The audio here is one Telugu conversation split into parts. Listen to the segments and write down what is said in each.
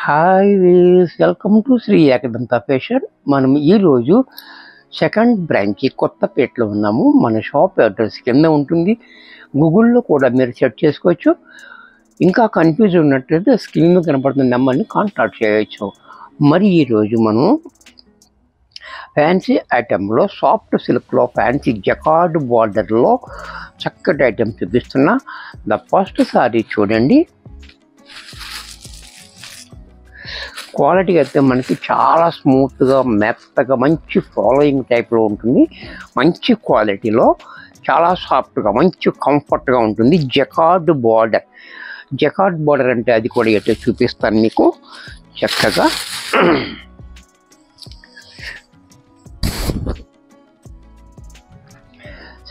హాయ్ వీస్ welcome to Shri Ekadanta fashion. మనం ఈరోజు సెకండ్ బ్రాంచ్ కొత్తపేటలో ఉన్నాము. మన షాప్ అడ్రస్ కింద ఉంటుంది. గూగుల్లో కూడా మీరు సెర్చ్ చేసుకోవచ్చు. ఇంకా కన్ఫ్యూజ్ ఉన్నట్లయితే స్క్రీన్ మీద కనపడుతున్న నెంబర్ని కాంటాక్ట్ చేయవచ్చు. మరి ఈరోజు మనం ఫ్యాన్సీ ఐటెంలో సాఫ్ట్ సిల్క్లో ఫ్యాన్సీ జకార్డ్ బార్డర్లో చక్కటి ఐటెం చూపిస్తున్నా. ద ఫస్ట్ సారీ చూడండి. క్వాలిటీ అయితే మనకి చాలా స్మూత్గా మెత్తగా మంచి ఫాలోయింగ్ టైప్లో ఉంటుంది. మంచి క్వాలిటీలో చాలా సాఫ్ట్గా మంచి కంఫర్ట్గా ఉంటుంది. జకార్డ్ బార్డర్ అంటే అది కూడా ఎటో చూపిస్తాను మీకు చక్కగా.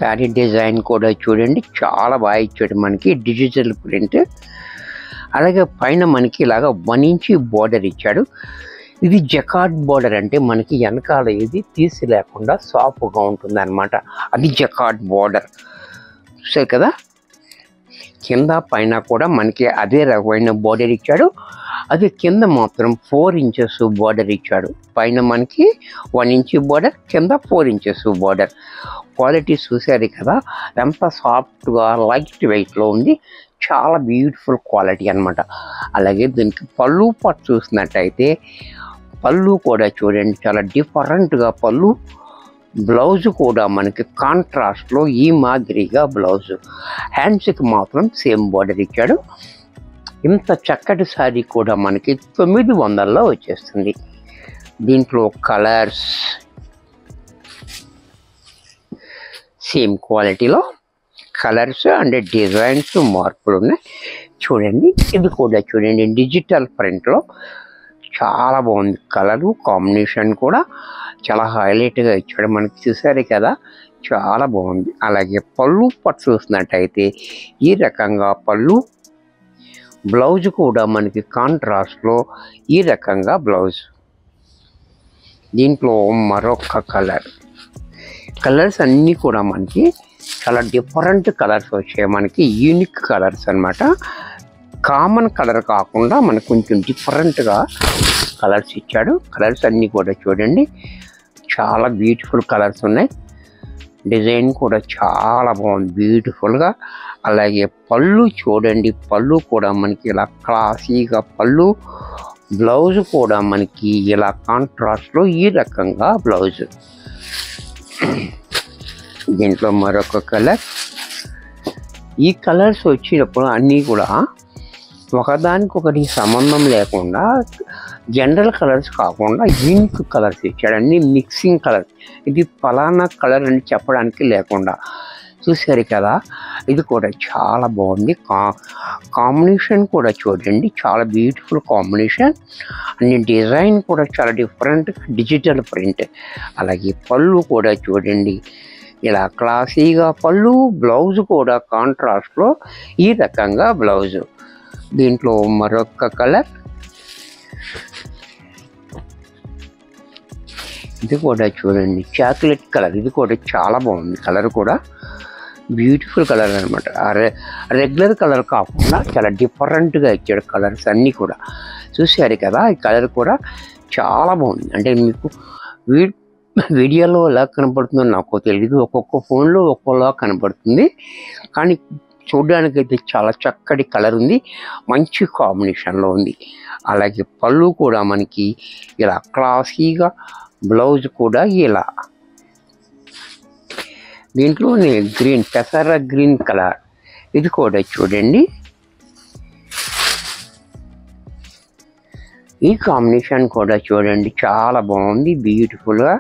శారీ డిజైన్ కూడా చూడండి, చాలా బాగా ఇచ్చాడు మనకి. డిజిటల్ ప్రింట్, అలాగే పైన మనకి ఇలాగా 1 ఇంచ్ బార్డర్ ఇచ్చాడు. ఇది జకార్డ్ బార్డర్ అంటే మనకి వెనకాల ఇది తీసి లేకుండా సాఫ్ట్గా ఉంటుంది అనమాట. అది జకార్డ్ బార్డర్ చూసారు కదా. కింద పైన కూడా మనకి అదే రకమైన బార్డర్ ఇచ్చాడు. అది కింద మాత్రం 4 ఇంచెస్ బార్డర్ ఇచ్చాడు. పైన మనకి 1 ఇంచ్ బార్డర్, కింద 4 ఇంచెస్ బార్డర్. క్వాలిటీ చూసారు కదా, ఎంత సాఫ్ట్గా లైట్ వెయిట్లో ఉంది. చాలా బ్యూటిఫుల్ క్వాలిటీ అనమాట. అలాగే దీనికి పళ్ళు పాటు చూసినట్టయితే పళ్ళు కూడా చూడండి, చాలా డిఫరెంట్గా పళ్ళు. బ్లౌజ్ కూడా మనకి కాంట్రాస్ట్లో ఈ మాదిరిగా బ్లౌజ్. హ్యాండ్స్కి మాత్రం సేమ్ బార్డర్ ఇచ్చాడు. ఇంత చక్కటి శారీ కూడా మనకి 900లో వచ్చేస్తుంది. దీంట్లో కలర్స్ సేమ్ క్వాలిటీలో కలర్స్ అండ్ డిజైన్స్ మార్పులు ఉన్నాయి. చూడండి, ఇది కూడా చూడండి, డిజిటల్ ప్రింట్లో చాలా బాగుంది. కలరు కాంబినేషన్ కూడా చాలా హైలైట్గా ఇచ్చాడు మనకి. చూసారు కదా, చాలా బాగుంది. అలాగే పళ్ళు పట్టు చూసినట్టయితే ఈ రకంగా పళ్ళు. బ్లౌజ్ కూడా మనకి కాంట్రాస్ట్లో ఈ రకంగా బ్లౌజ్. దీంట్లో మరొక కలర్స్ అన్నీ కూడా మనకి చాలా డిఫరెంట్ కలర్స్ వచ్చాయి. మనకి యూనిక్ కలర్స్ అనమాట. కామన్ కలర్ కాకుండా మనకు కొంచెం డిఫరెంట్గా కలర్స్ ఇచ్చాడు. కలర్స్ అన్నీ కూడా చూడండి, చాలా బ్యూటిఫుల్ కలర్స్ ఉన్నాయి. డిజైన్ కూడా చాలా బాగుంది, బ్యూటిఫుల్గా. అలాగే పళ్ళు చూడండి, పళ్ళు కూడా మనకి ఇలా క్లాసీగా పళ్ళు. బ్లౌజ్ కూడా మనకి ఇలా కాంట్రాస్ట్లో ఈ రకంగా బ్లౌజ్. దీంట్లో మరొక కలర్. ఈ కలర్స్ వచ్చినప్పుడు అన్నీ కూడా ఒకదానికొకటి సంబంధం లేకుండా జనరల్ కలర్స్ కాకుండా యూనిక్ కలర్స్ ఇచ్చాడు. అన్నీ మిక్సింగ్ కలర్స్. ఇది ఫలానా కలర్ అని చెప్పడానికి లేకుండా. చూసారు కదా, ఇది కూడా చాలా బాగుంది. కాంబినేషన్ కూడా చూడండి, చాలా బ్యూటిఫుల్ కాంబినేషన్. అన్ని డిజైన్ కూడా చాలా డిఫరెంట్, డిజిటల్ ప్రింట్. అలాగే పళ్ళు కూడా చూడండి, ఇలా క్లాసీగా పళ్ళు. బ్లౌజ్ కూడా కాంట్రాస్ట్లో ఈ రకంగా బ్లౌజు. దీంట్లో మరొక కలర్. ఇది కూడా చూడండి, చాక్లెట్ కలర్. ఇది కూడా చాలా బాగుంది. కలర్ కూడా బ్యూటిఫుల్ కలర్ అనమాట. రెగ్యులర్ కలర్ కాకుండా చాలా డిఫరెంట్గా ఇచ్చాడు కలర్స్ అన్నీ కూడా. చూసారు కదా, ఈ కలర్ కూడా చాలా బాగుంది. అంటే మీకు వీడియోలో ఎలా కనపడుతుందో నాకు తెలియదు. ఒక్కొక్క ఫోన్లో ఒక్కోలా కనపడుతుంది, కానీ చూడడానికైతే చాలా చక్కటి కలర్ ఉంది. మంచి కాంబినేషన్లో ఉంది. అలాగే పళ్ళు కూడా మనకి ఇలా క్లాసీగా, బ్లౌజ్ కూడా ఇలా. దీంట్లోనే గ్రీన్, పెసర గ్రీన్ కలర్. ఇది కూడా చూడండి, ఈ కాంబినేషన్ కూడా చూడండి, చాలా బాగుంది, బ్యూటిఫుల్గా.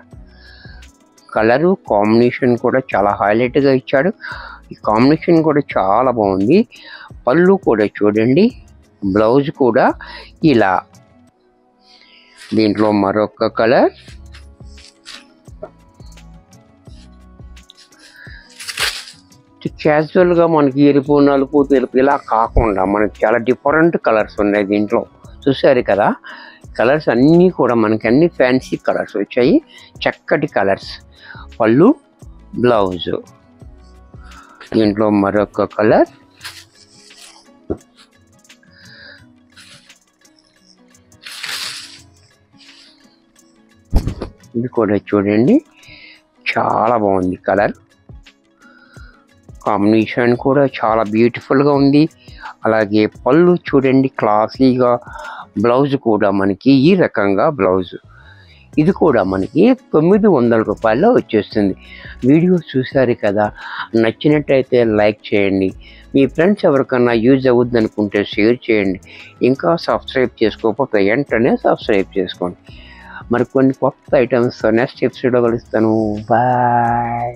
కలరు కాంబినేషన్ కూడా చాలా హైలైట్గా ఇచ్చాడు. ఈ కాంబినేషన్ కూడా చాలా బాగుంది. పళ్ళు కూడా చూడండి, బ్లౌజ్ కూడా ఇలా. దీంట్లో మరొక కలర్. క్యాజువల్గా మనకి ఎరుపు, నలుపు, తెలుపు ఇలా కాకుండా మనకి చాలా డిఫరెంట్ కలర్స్ ఉన్నాయి దీంట్లో. చూసారు కదా, కలర్స్ అన్నీ కూడా మనకి అన్ని ఫ్యాన్సీ కలర్స్ వచ్చాయి. చక్కటి కలర్స్. పళ్ళు, బ్లౌజు. దీంట్లో మరొక కలర్. ఇది కూడా చూడండి, చాలా బాగుంది. కలర్ కాంబినేషన్ కూడా చాలా బ్యూటిఫుల్గా ఉంది. అలాగే పళ్ళు చూడండి క్లాసీగా, బ్లౌజ్ కూడా మనకి ఈ రకంగా బ్లౌజ్. ఇది కూడా మనకి 900 రూపాయల్లో వచ్చేస్తుంది. వీడియో చూసారు కదా, నచ్చినట్టయితే లైక్ చేయండి. మీ ఫ్రెండ్స్ ఎవరికన్నా యూజ్ అవుద్ది అనుకుంటే షేర్ చేయండి. ఇంకా సబ్స్క్రైబ్ చేసుకోకపోతే వెంటనే సబ్స్క్రైబ్ చేసుకోండి. మరి కొన్ని కొత్త ఐటమ్స్ నెక్స్ట్ ఎపిసోడ్లో కలుస్తాను. బాయ్.